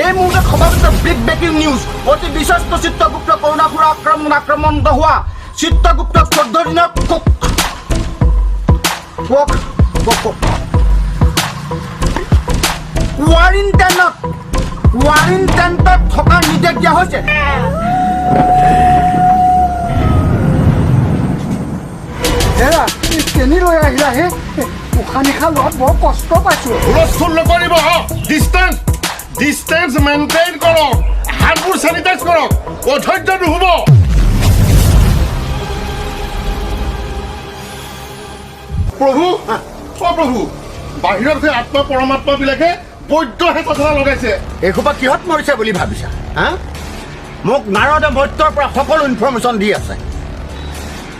এই মুহূৰ্তত সমাবেত big breaking news অতি বিশ্বস্ত চিত্ৰগুপ্ত কৰুণাসুৰ আক্ৰমণত হোৱা চিত্ৰগুপ্ত 14 দিনৰ কোৱাৰেণ্টাইনত থকাৰ নিৰ্দেশ দিয়া হৈছে। কেনি লৈ আহিলা হে? উশাহ নিশাহ লোৱাত বৰ কষ্ট পাইছো। হুলস্থুল নকৰিব, ডিষ্টেন্স মেইনটেইন কৰক, হাতবোৰ চেনিটাইজ কৰক, অধৈৰ্য নুহব। প্ৰভু প্ৰভু, বাহিৰত হৈ আত্মা পৰমাত্মাবিলাকে বৈদ্যহে কথা লগাইছে। এইসোপা কিহত মৰিছে বুলি ভাবিছা? মোক নাৰদে মত্যৰ পৰা সকলো ইনফৰ্মেশ্যন দি আছে।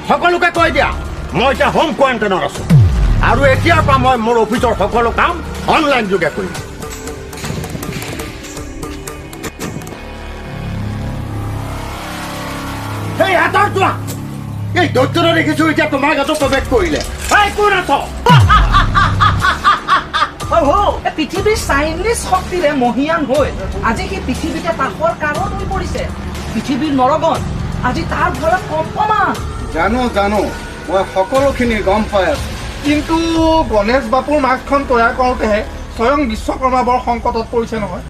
সকলোকে কৈ দিয়া মই এতিয়া হোম কোৱাৰেণ্টাইনত আছো আৰু এতিয়াৰ পৰা মই মোৰ অফিচৰ সকলো কাম অনলাইন যোগে কৰিম। এই হাতৰ চোৱা, এই দৈত্যটা দেখিছো এতিয়া তোমাৰ গাতো প্ৰৱেশ কৰিলে। কোন আছ? পৃথিৱীৰ চাইনিজ শক্তিৰে মহিয়ান হৈ আজি সি পৃথিৱীতে তাকৰ কাৰণ হৈ পৰিছে। পৃথিৱীৰ নৰগণ আজি তাৰ ভয়ত কম্পমান। জানো মই সকলোখিনি গম পাই আছো, কিন্তু গণেশ বাপুৰ মাছখন তৈয়াৰ কৰোঁতেহে স্বয়ং বিশ্বকৰ্মা বৰ সংকটত পৰিছে নহয়।